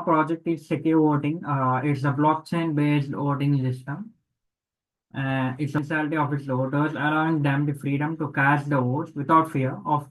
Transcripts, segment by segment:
project is secure voting. It's a blockchain-based voting system. It's the neutrality of its voters, allowing them the freedom to cast the votes without fear of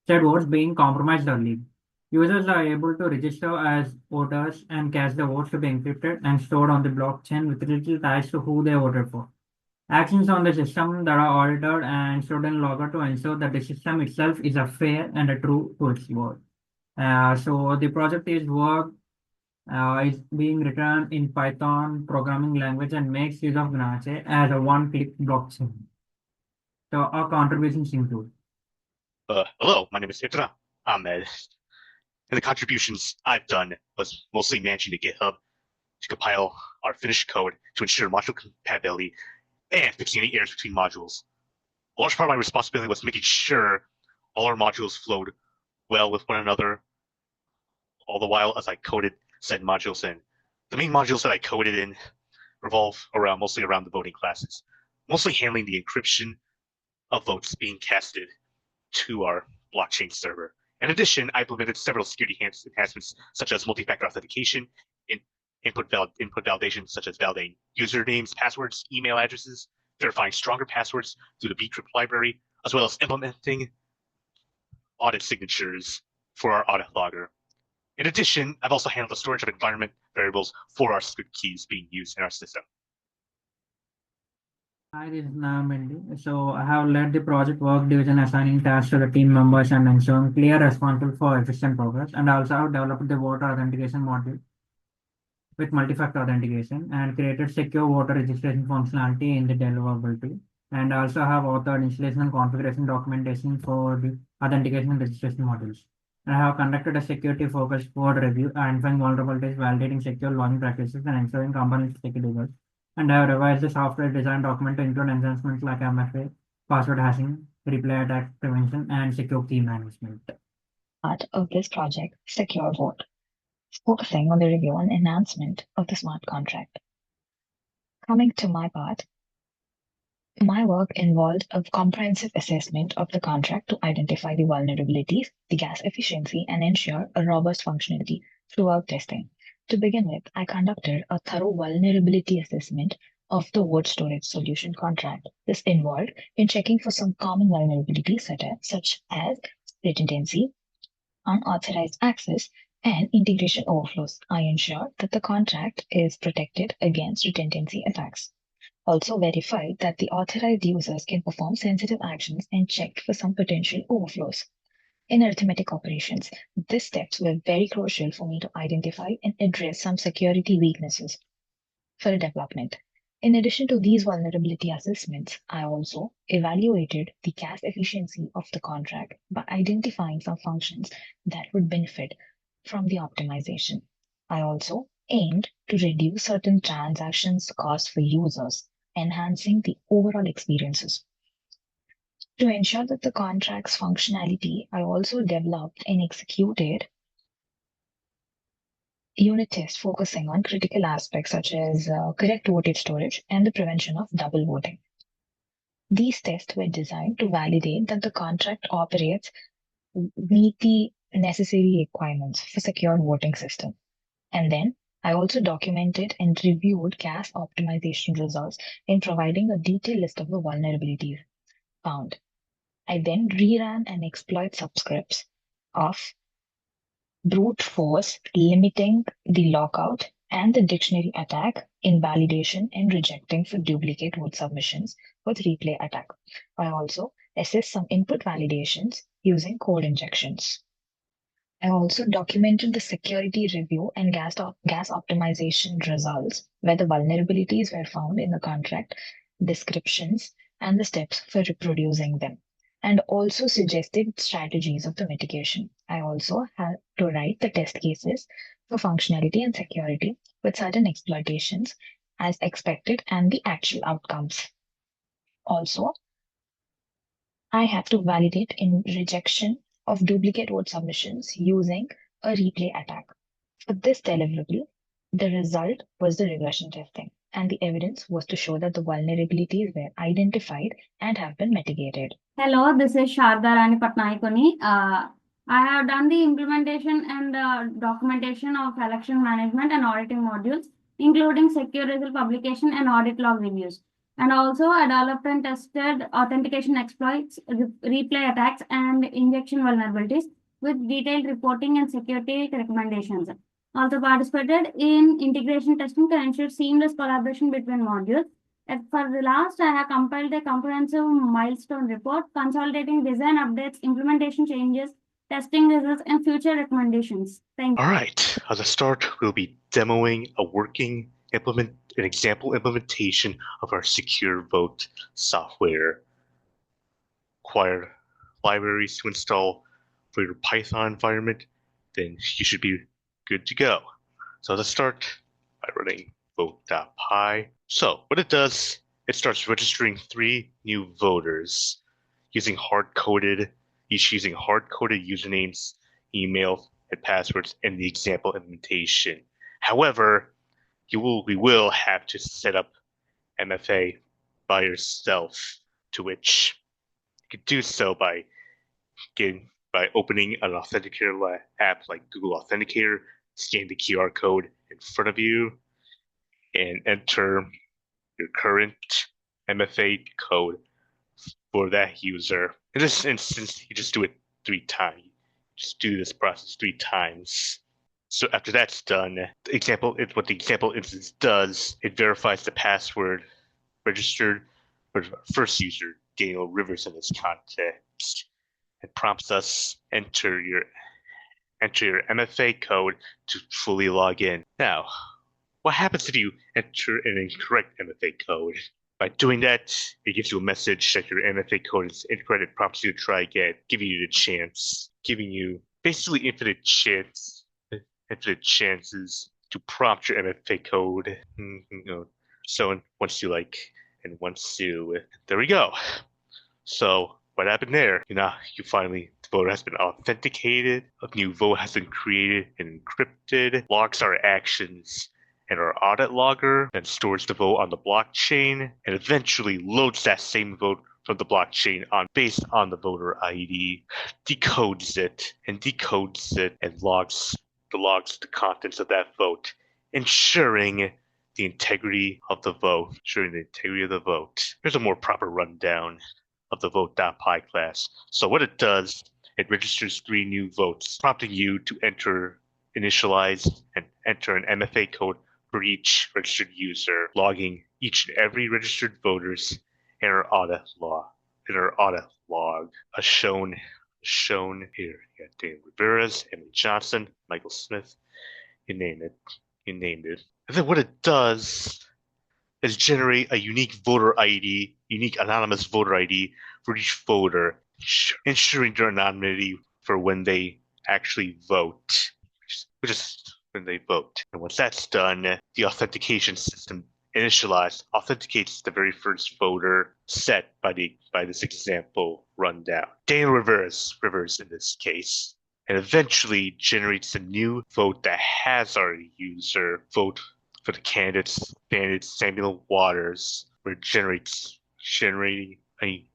said votes being compromised or leaked. Users are able to register as voters and cast the votes to be encrypted and stored on the blockchain with little ties to who they voted for. Actions on the system that are audited and stored in logger to ensure that the system itself is a fair and a true to its word. So the project is being written in Python programming language and makes use of Gnache as a one-click blockchain. So our contributions include. Hello, my name is Itra Ahmed, and the contributions I've done was mostly managing the GitHub to compile our finished code to ensure module compatibility and fixing any errors between modules. A large part of my responsibility was making sure all our modules flowed well with one another, all the while as I coded said modules in. The main modules that I coded in revolve mostly around the voting classes, mostly handling the encryption of votes being casted to our blockchain server. In addition, I implemented several security enhancements such as multi-factor authentication, input validation such as validating usernames, passwords, email addresses, verifying stronger passwords through the bcrypt library, as well as implementing audit signatures for our audit logger. In addition, I've also handled the storage of environment variables for our script keys being used in our system. Hi, this is Namendi. So I have led the project work division, assigning tasks to the team members and ensuring clear responsible for efficient progress. And I also have developed the voter authentication module with multi-factor authentication and created secure voter registration functionality in the deliverability. And I also have authored installation and configuration documentation for the authentication and registration modules. And I have conducted a security-focused code review, identifying vulnerabilities, validating secure login practices, and ensuring component security goals. And I have revised the software design document to include enhancements like MFA, password hashing, replay attack prevention, and secure key management. Part of this project, Secure Vote, focusing on the review and enhancement of the smart contract. Coming to my part, my work involved a comprehensive assessment of the contract to identify the vulnerabilities, the gas efficiency, and ensure a robust functionality throughout testing. To begin with, I conducted a thorough vulnerability assessment of the vote storage solution contract. This involved in checking for some common vulnerabilities such as redundancy, unauthorized access, and integration overflows. I ensure that the contract is protected against redundancy attacks. Also verified that the authorized users can perform sensitive actions and checked for some potential overflows. In arithmetic operations, these steps were very crucial for me to identify and address some security weaknesses for development. In addition to these vulnerability assessments, I also evaluated the gas efficiency of the contract by identifying some functions that would benefit from the optimization. I also aimed to reduce certain transactions cost for users, enhancing the overall experiences. To ensure that the contract's functionality, I also developed and executed unit tests focusing on critical aspects such as correct voted storage and the prevention of double voting. These tests were designed to validate that the contract operates meet the necessary requirements for secure voting system. And then I also documented and reviewed gas optimization results in providing a detailed list of the vulnerabilities found. I then reran and exploit subscripts of brute force limiting the lockout and the dictionary attack, invalidation, and rejecting for duplicate vote submissions with replay attack. I also assessed some input validations using code injections. I also documented the security review and gas optimization results where the vulnerabilities were found in the contract descriptions and the steps for reproducing them, and also suggested strategies of the mitigation. I also had to write the test cases for functionality and security with certain exploitations as expected and the actual outcomes. Also, I have to validate in rejection of duplicate vote submissions using a replay attack. For this deliverable, the result was the regression testing, and the evidence was to show that the vulnerabilities were identified and have been mitigated. Hello, this is Sharda Rani Patnaikoni. I have done the implementation and documentation of election management and auditing modules, including secure result publication and audit log reviews. And also, I developed and tested authentication exploits, replay attacks, and injection vulnerabilities with detailed reporting and security recommendations. Also participated in integration testing to ensure seamless collaboration between modules. And for the last, I have compiled a comprehensive milestone report consolidating design updates, implementation changes, testing results, and future recommendations. Thank you. All right, at the start, we'll be demoing an example implementation of our secure vote software. Require libraries to install for your Python environment, then you should be good to go. So let's start by running vote.py. So what it does, it starts registering 3 new voters using hard-coded usernames, email, and passwords in the example implementation. However, we will have to set up MFA by yourself, to which you can do so by opening an authenticator app like Google Authenticator, scan the QR code in front of you, and enter your current MFA code for that user. In this instance, you just do it 3 times. Just do this process 3 times. So after that's done, what the example instance does, it verifies the password registered for the first user, Daniel Rivers, in this context. It prompts us enter your MFA code to fully log in. Now, what happens if you enter an incorrect MFA code? By doing that, it gives you a message that your MFA code is incorrect. It prompts you to try again, giving you basically infinite chances to prompt your MFA code. So there we go. So what happened there? The vote has been authenticated, a new vote has been created and encrypted, logs our actions and our audit logger, then stores the vote on the blockchain, and eventually loads that same vote from the blockchain based on the voter ID, decodes it, and logs the contents of that vote, ensuring the integrity of the vote. Here's a more proper rundown of the vote.py class. So what it does, it registers 3 new votes, prompting you to initialize and enter an MFA code for each registered user, logging each and every registered voter's in our audit log, as shown here. You got Daniel Rivera's, Emily Johnson, Michael Smith, you named it. And then what it does is generate a unique anonymous voter ID for each voter, ensuring their anonymity for when they actually vote, which is when they vote. And once that's done, the authentication system authenticates the very first voter set by this example rundown, Daniel Rivers in this case, and eventually generates a new vote that has our user vote for the candidates Samuel Waters, where generating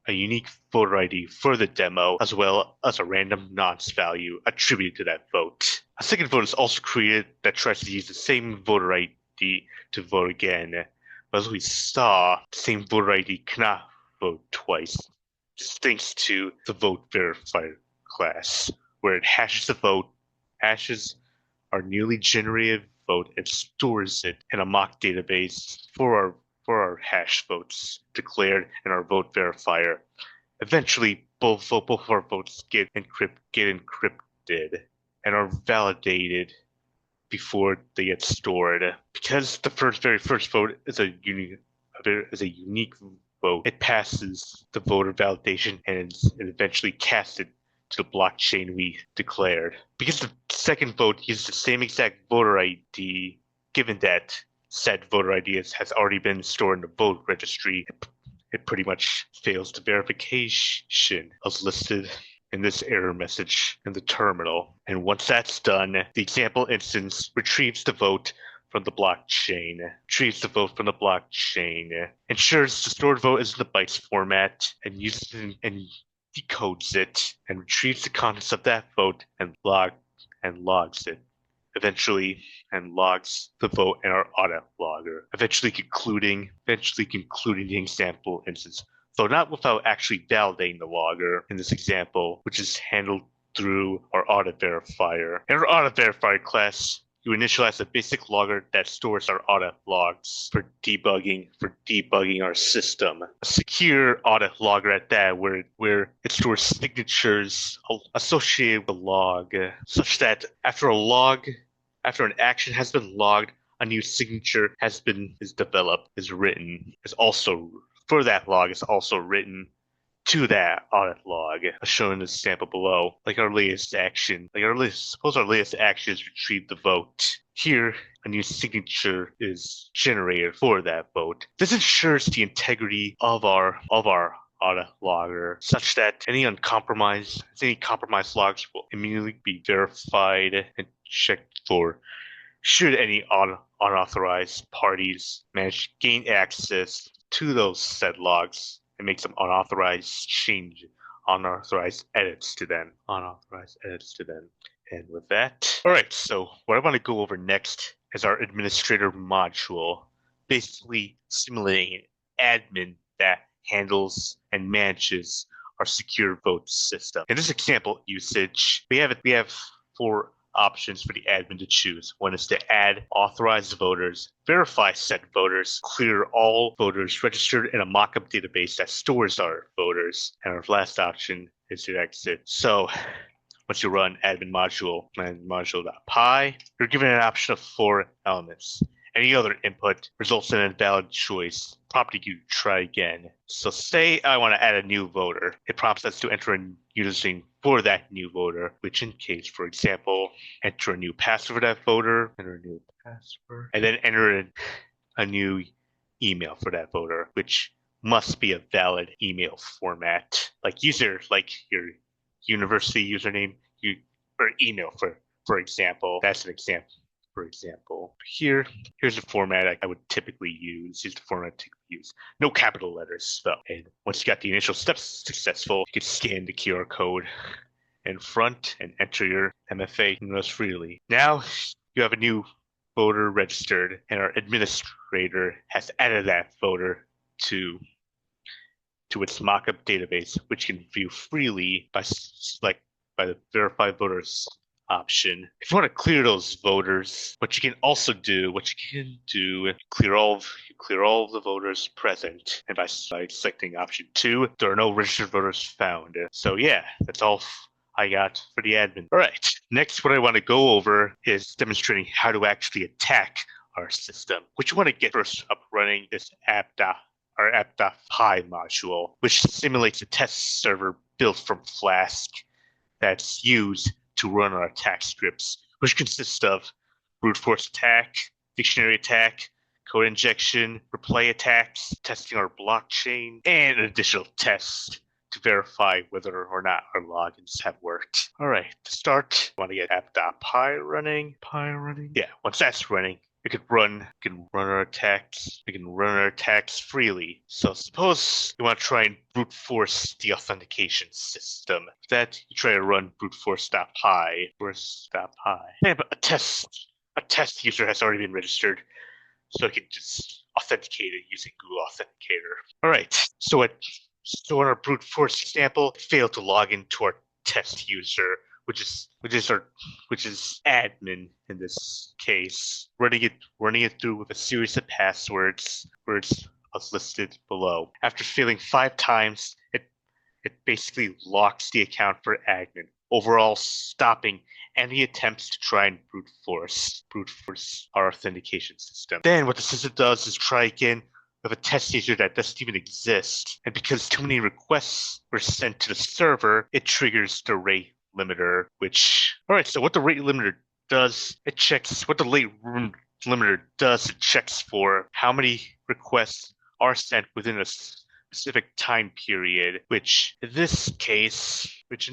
a unique voter ID for the demo, as well as a random nonce value attributed to that vote. A second vote is also created that tries to use the same voter ID to vote again. But as we saw, the same voter ID cannot vote twice, thanks to the vote verifier class, where it hashes the vote, hashes our newly generated vote, and stores it in a mock database for our hash votes declared in our vote verifier. Eventually, both our votes get encrypted and are validated before they get stored. Because the very first vote is a unique vote, it passes the voter validation and is eventually casted to the blockchain we declared. Because the second vote uses the same exact voter ID, given that said voter ID has already been stored in the vote registry, it pretty much fails the verification as listed in this error message in the terminal. And once that's done, the example instance retrieves the vote from the blockchain, ensures the stored vote is in the bytes format, and decodes it, and retrieves the contents of that vote and logs it. Eventually, and logs the vote in our audit logger, eventually concluding the example instance, though not without actually validating the logger in this example, which is handled through our audit verifier. In our audit verifier class, you initialize a basic logger that stores our audit logs for debugging our system. A secure audit logger at that, where it stores signatures associated with the log, such that after an action has been logged, a new signature is also written to that audit log, as shown in the sample below. Suppose our latest action is retrieve the vote. Here, a new signature is generated for that vote. This ensures the integrity of our audit logger, such that any compromised logs will immediately be verified and checked for should any unauthorized parties manage to gain access to those said logs and make some unauthorized edits to them. And with that, all right, so what I want to go over next is our administrator module, basically simulating an admin that handles and manages our secure vote system. In this example usage, we have 4 options for the admin to choose. One is to add authorized voters, verify said voters, clear all voters registered in a mockup database that stores our voters, and our last option is to exit. So once you run admin module.py, you're given an option of 4 elements. Any other input results in an invalid choice, prompting you to try again. So say I want to add a new voter. It prompts us to enter a username for that new voter, which indicates, for example, enter a new password for that voter, and then enter a new email for that voter, which must be a valid email format, like your university username, or email for example. That's an example. For example, here's the format I would typically use. No capital letters, though. And once you got the initial steps successful, you can scan the QR code in front and enter your MFA most freely. Now you have a new voter registered, and our administrator has added that voter to its mockup database, which can view freely by the verify voters option. If you want to clear those voters, what you can clear all of the voters present, and by selecting option 2, there are no registered voters found. So yeah, that's all I got for the admin. All right, next what I want to go over is demonstrating how to actually attack our system, which you want to get first up running is our app.py module, which simulates a test server built from Flask that's used to run our attack scripts, which consists of brute force attack, dictionary attack, code injection, replay attacks, testing our blockchain, and an additional test to verify whether or not our logins have worked. All right, to start, I want to get app.py running. Yeah, once that's running, we can run our attacks. We can run our attacks freely. So suppose you want to try and brute force the authentication system. For that, you try to run brute force.py. Yeah, but a test user has already been registered, so you can just authenticate it using Google Authenticator. All right. So in our brute force example, it failed to log into our test user, which is admin in this case, running it through with a series of passwords as listed below. After failing 5 times, it basically locks the account for admin, overall stopping any attempts to try and brute force our authentication system. Then what the system does is try again with a test user that doesn't even exist, and because too many requests were sent to the server, it triggers the rate limiter, so what the rate limiter does, it checks for how many requests are sent within a specific time period, which in this case